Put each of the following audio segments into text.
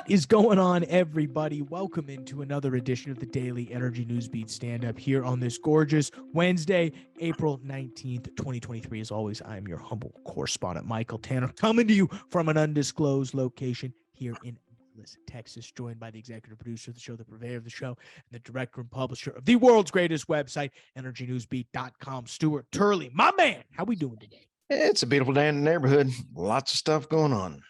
What is going on, everybody? Welcome into another edition of the Daily Energy News Beat stand-up here on this gorgeous Wednesday, April 19th, 2023. As always, I'm your humble correspondent, Michael Tanner, coming to you from an undisclosed location here in Dallas, Texas, joined by the executive producer of the show, the purveyor of the show, and the director and publisher of the world's greatest website, EnergyNewsBeat.com, Stuart Turley. My man, how we doing today? It's a beautiful day in the neighborhood. Lots of stuff going on.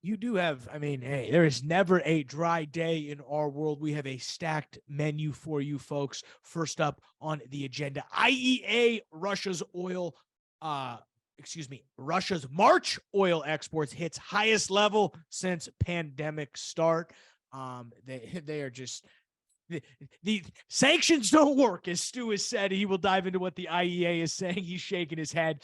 You do have, hey, there is never a dry day in our world. We have a stacked menu for you folks. First up on the agenda, IEA, Russia's March oil exports hits highest level since pandemic start. They are just... The sanctions don't work, as Stu has said. He will dive into what the IEA is saying. He's shaking his head.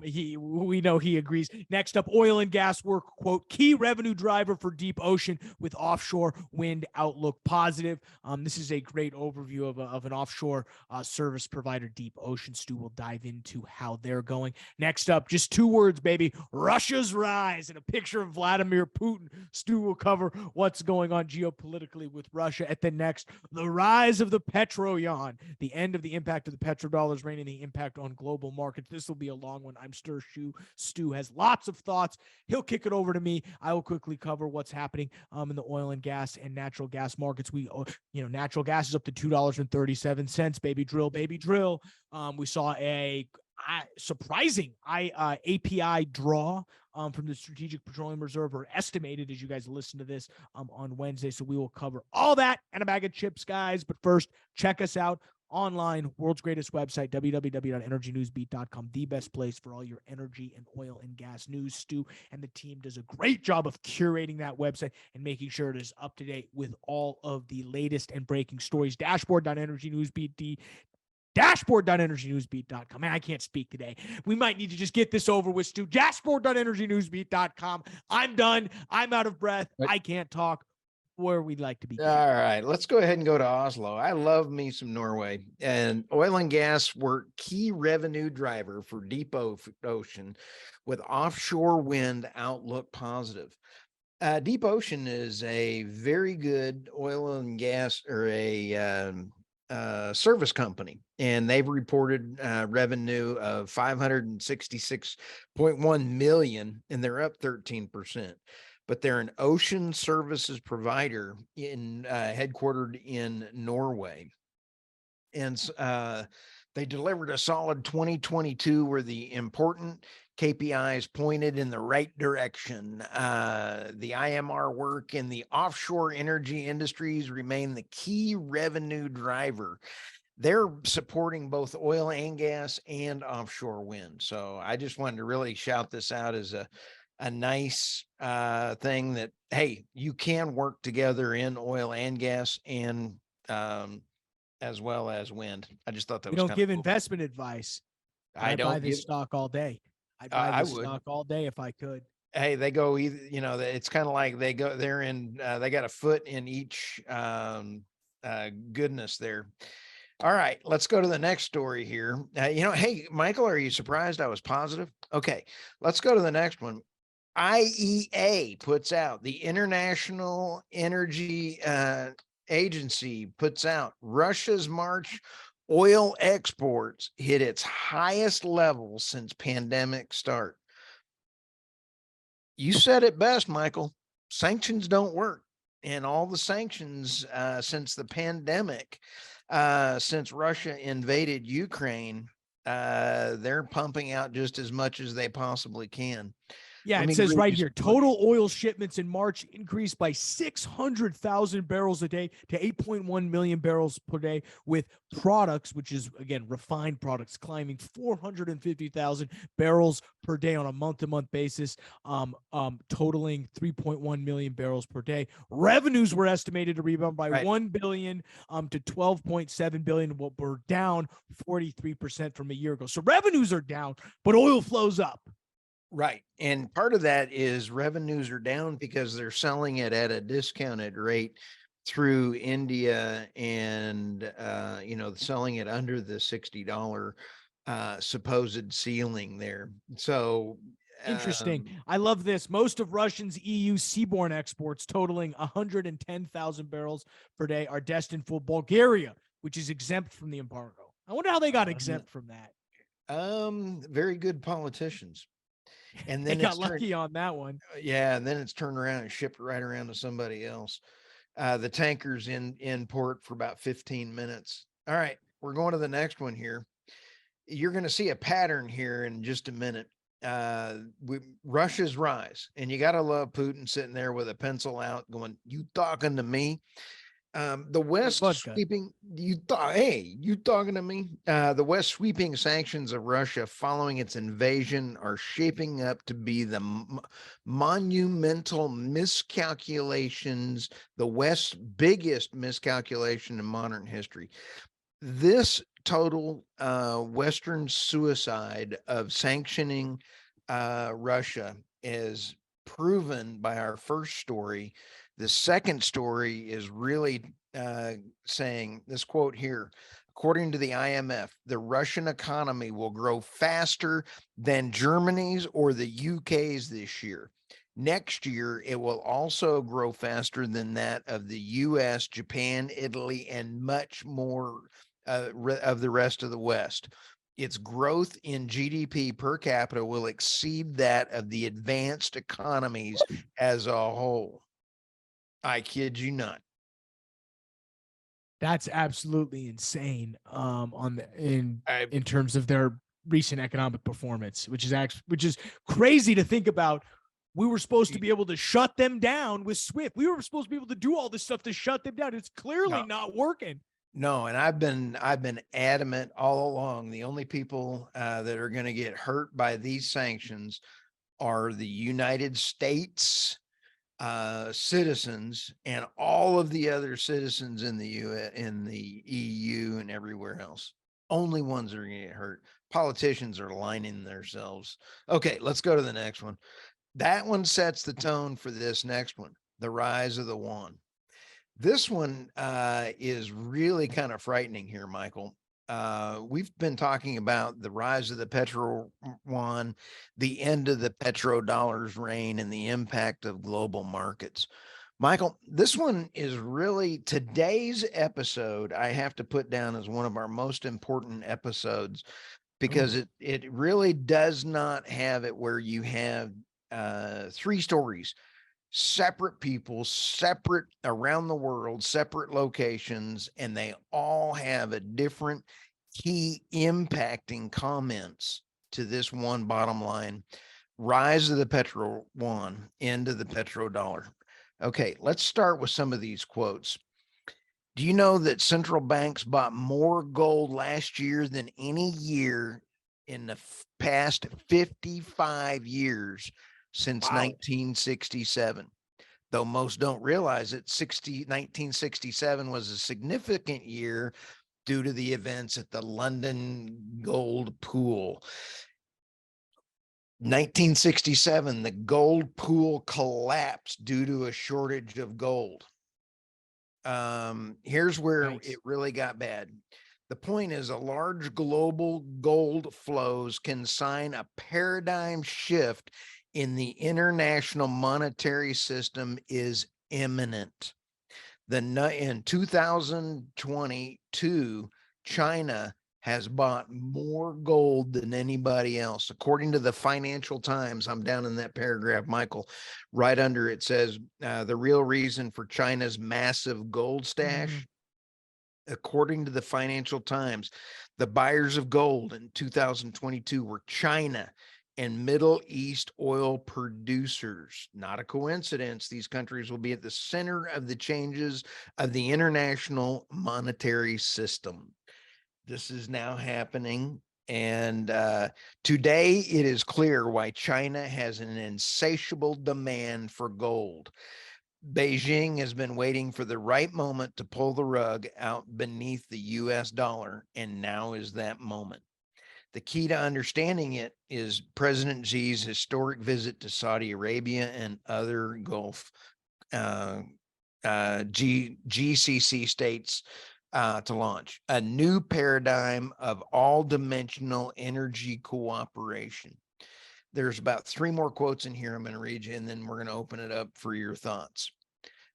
We know he agrees. Next up, oil and gas work, quote, key revenue driver for deep ocean with offshore wind outlook positive. This is a great overview of an offshore service provider, Deep Ocean. Stu will dive into how they're going. Next up, just two words, baby, Russia's rise, and a picture of Vladimir Putin. Stu will cover what's going on geopolitically with Russia. At the next, the rise of the Petroyuan, the end of the impact of the petrodollars reign and the impact on global markets. This will be a long one. I'm sure Stu has lots of thoughts. He'll kick it over to me. I will quickly cover what's happening in the oil and gas and natural gas markets. Natural gas is up to $2.37. Baby drill. We saw a surprising API draw from the Strategic Petroleum Reserve, or estimated as you guys listen to this on Wednesday. So we will cover all that and a bag of chips, guys. But first, check us out online, world's greatest website, www.energynewsbeat.com, the best place for all your energy and oil and gas news. Stu and the team does a great job of curating that website and making sure it is up to date with all of the latest and breaking stories. Dashboard.energynewsbeat.com. Man, I can't speak today. We might need to just get this over with, Stu. Dashboard.energynewsbeat.com. I'm done. I'm out of breath. I can't talk. Where we'd like to be. All right, let's go ahead and go to Oslo. I love me some Norway. And oil and gas were key revenue driver for deep ocean with offshore wind outlook positive. Deep Ocean is a very good oil and gas, or a service company, and they've reported revenue of 566.1 million, and they're up 13%. But they're an ocean services provider headquartered in Norway, and they delivered a solid 2022 where the important KPIs pointed in the right direction. The IMR work in the offshore energy industries remain the key revenue driver. They're supporting both oil and gas and offshore wind. So I just wanted to really shout this out as a nice thing that, hey, you can work together in oil and gas and as well as wind. I just thought that we was don't give cool. Investment advice. I don't buy this stock all day. I'd buy this stock all day if I could. Hey, they go either, it's kind of like they got a foot in each goodness there. All right, let's go to the next story here. Hey, Michael, are you surprised I was positive? Okay, let's go to the next one. IEA puts out, the International Energy Agency puts out, Russia's March oil exports hit its highest level since pandemic start. You said it best, Michael. Sanctions don't work. And all the sanctions since the pandemic, since Russia invaded Ukraine, they're pumping out just as much as they possibly can. Yeah, it says right here, total oil shipments in March increased by 600,000 barrels a day to 8.1 million barrels per day, with products, which is, again, refined products, climbing 450,000 barrels per day on a month-to-month basis, totaling 3.1 million barrels per day. Revenues were estimated to rebound by 1 billion to 12.7 billion, what were down 43% from a year ago. So revenues are down, but oil flows up. Right. And part of that is revenues are down because they're selling it at a discounted rate through India and, selling it under the $60 supposed ceiling there. So Interesting. I love this. Most of Russia's EU seaborne exports, totaling 110,000 barrels per day, are destined for Bulgaria, which is exempt from the embargo. I wonder how they got exempt from that. Very good politicians. And They then got lucky on that one. yeah, and then it's turned around and shipped right around to somebody else. The tanker's in port for about 15 minutes. All right, we're going to the next one here. You're going to see a pattern here in just a minute. Russia's rise, and you got to love Putin sitting there with a pencil out going, "You talking to me?" The West sweeping, you talking to me? The West sweeping sanctions of Russia following its invasion are shaping up to be the monumental miscalculations, the West's biggest miscalculation in modern history. This total Western suicide of sanctioning Russia is proven by our first story. The second story is really saying this quote here. According to the IMF, the Russian economy will grow faster than Germany's or the UK's this year. Next year, it will also grow faster than that of the US, Japan, Italy, and much more of the rest of the West. Its growth in GDP per capita will exceed that of the advanced economies as a whole. I kid you not. That's absolutely insane. In terms of their recent economic performance, which is crazy to think about. We were supposed to be able to shut them down with SWIFT. We were supposed to be able to do all this stuff to shut them down. It's clearly not working. No, and I've been adamant all along. The only people that are going to get hurt by these sanctions are the United States citizens and all of the other citizens in the in the EU and everywhere else. Only ones that are going to get hurt. Politicians are lining themselves. Okay, let's go to the next one. That one sets the tone for this next one, the rise of the yuan. This one is really kind of frightening here, Michael. We've been talking about the rise of the Petroyuan, the end of the petrodollars reign, and the impact of global markets. Michael, this one is really today's episode. I have to put down as one of our most important episodes because it really does not have it where you have three stories. Separate people, separate around the world, separate locations, and they all have a different key impacting comments to this one bottom line. Rise of the Petroyuan, end of the petrodollar. Okay, let's start with some of these quotes. Do you know that central banks bought more gold last year than any year in the past 55 years? Since 1967, though most don't realize it, 1967 was a significant year due to the events at the London gold pool. 1967, the gold pool collapsed due to a shortage of gold. Here's where it really got bad. The point is, a large global gold flows can sign a paradigm shift in the international monetary system is imminent. In 2022, China has bought more gold than anybody else. According to the Financial Times, I'm down in that paragraph, Michael, right under it says the real reason for China's massive gold stash. According to the Financial Times, the buyers of gold in 2022 were China and Middle East oil producers. Not a coincidence. These countries will be at the center of the changes of the international monetary system. This is now happening. And today it is clear why China has an insatiable demand for gold. Beijing has been waiting for the right moment to pull the rug out beneath the US dollar, and now is that moment. The key to understanding it is President Xi's historic visit to Saudi Arabia and other Gulf GCC states to launch a new paradigm of all-dimensional energy cooperation. There's about 3 more quotes in here I'm going to read you, and then we're going to open it up for your thoughts.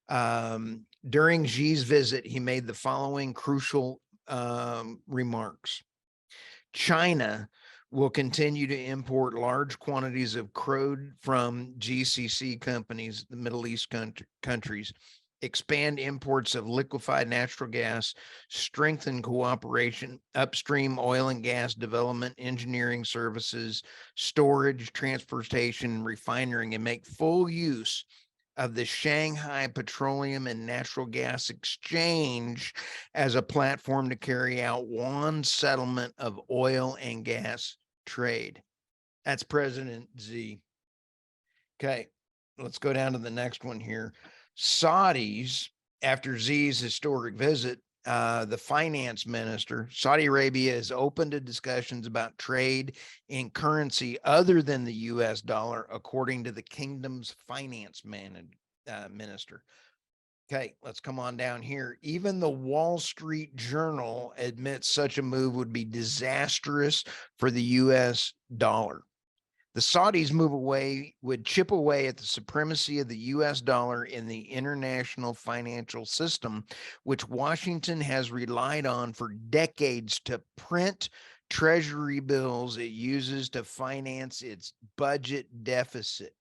During Xi's visit, he made the following crucial remarks. China will continue to import large quantities of crude from GCC companies, the Middle East countries, expand imports of liquefied natural gas, strengthen cooperation, upstream oil and gas development, engineering services, storage, transportation, refining, and make full use of the Shanghai Petroleum and Natural Gas Exchange as a platform to carry out one settlement of oil and gas trade. That's President Xi. Okay, let's go down to the next one here. Saudis, after Xi's historic visit, the finance minister, Saudi Arabia is open to discussions about trade in currency other than the US dollar, according to the kingdom's finance minister. Okay, let's come on down here. Even the Wall Street Journal admits such a move would be disastrous for the US dollar. The Saudis would chip away at the supremacy of the US dollar in the international financial system, which Washington has relied on for decades to print treasury bills it uses to finance its budget deficit.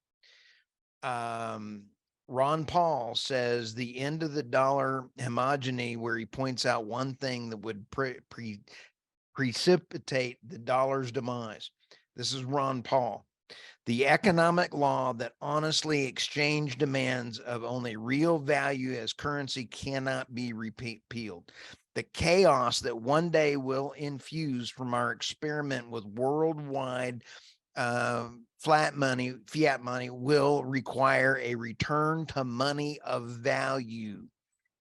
Ron Paul says the end of the dollar homogeny, where he points out one thing that would precipitate the dollar's demise. This is Ron Paul. The economic law that honestly exchange demands of only real value as currency cannot be repealed. The chaos that one day will infuse from our experiment with worldwide fiat money will require a return to money of value.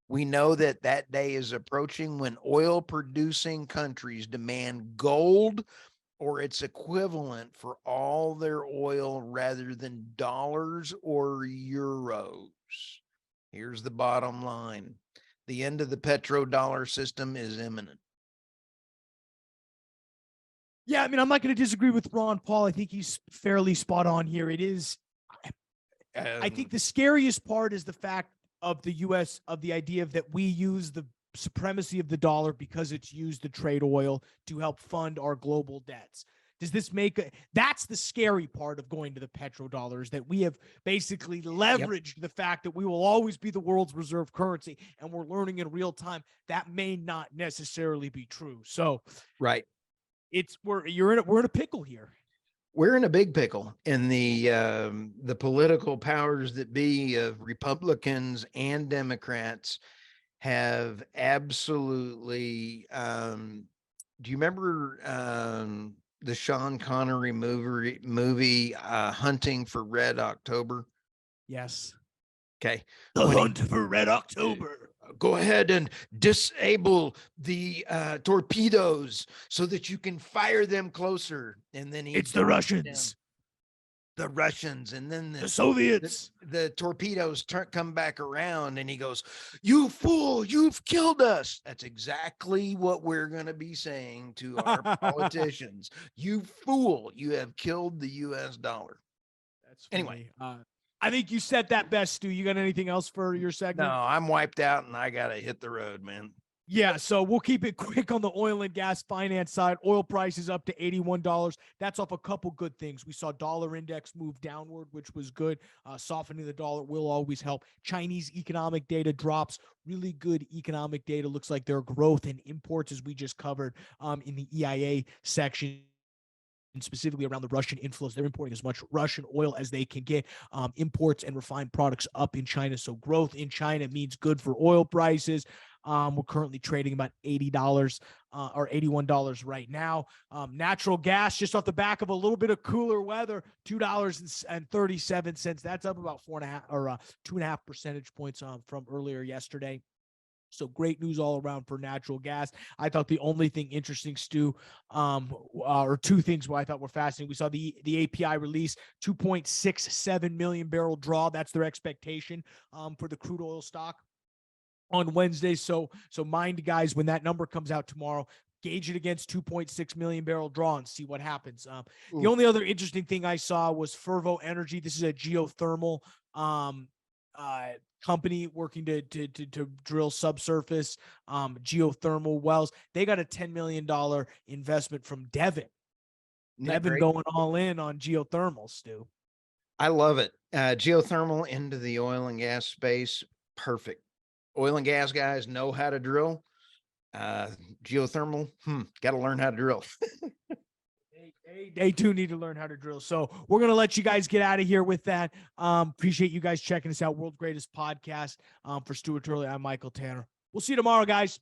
We know that that day is approaching when oil producing countries demand gold or its equivalent for all their oil rather than dollars or euros. Here's the bottom line. The end of the petrodollar system is imminent. Yeah, I mean, I'm not going to disagree with Ron Paul. I think he's fairly spot on here. It is. I think the scariest part is the fact of the U.S. of the idea of that we use the supremacy of the dollar because it's used to trade oil to help fund our global debts. Does this make that's the scary part of going to the petrodollars, that we have basically leveraged the fact that we will always be the world's reserve currency, and we're learning in real time that may not necessarily be true. So, right. We're in a pickle here. We're in a big pickle, and the political powers that be of Republicans and Democrats have absolutely. Do you remember the Sean Connery movie Hunting for Red October? Yes. Okay. The Hunt for Red October. Go ahead and disable the torpedoes so that you can fire them closer. And then it's the Russians. The Russians, and then the Soviets. The torpedoes come back around, and he goes, "You fool! You've killed us." That's exactly what we're going to be saying to our politicians. You fool! You have killed the U.S. dollar. That's funny. Anyway. I think you said that best, Stu. You got anything else for your segment? No, I'm wiped out, and I got to hit the road, man. Yeah, so we'll keep it quick on the oil and gas finance side. Oil prices up to $81. That's off a couple good things. We saw dollar index move downward, which was good. Softening the dollar will always help. Chinese economic data drops. Really good economic data. Looks like their growth in imports, as we just covered in the EIA section, and specifically around the Russian inflows. They're importing as much Russian oil as they can get. Imports and refined products up in China. So growth in China means good for oil prices. We're currently trading about $80 or $81 right now. Natural gas, just off the back of a little bit of cooler weather, $2.37. That's up about 2.5 percentage points from earlier yesterday. So great news all around for natural gas. I thought the only thing interesting, Stu, or two things I thought were fascinating. We saw the API release 2.67 million barrel draw. That's their expectation for the crude oil stock on Wednesday. So mind, guys, when that number comes out tomorrow, gauge it against 2.6 million barrel draw and see what happens. The Ooh. only other interesting thing I saw was Fervo Energy. This is a geothermal company working to drill subsurface geothermal wells. They got a $10 million investment from Devon. Isn't that Devon great? going all in on geothermal, Stu. I love it. Geothermal into the oil and gas space. Perfect. Oil and gas guys know how to drill. Geothermal, got to learn how to drill. They do need to learn how to drill. So we're going to let you guys get out of here with that. Appreciate you guys checking us out. World's Greatest Podcast. For Stuart Turley, I'm Michael Tanner. We'll see you tomorrow, guys.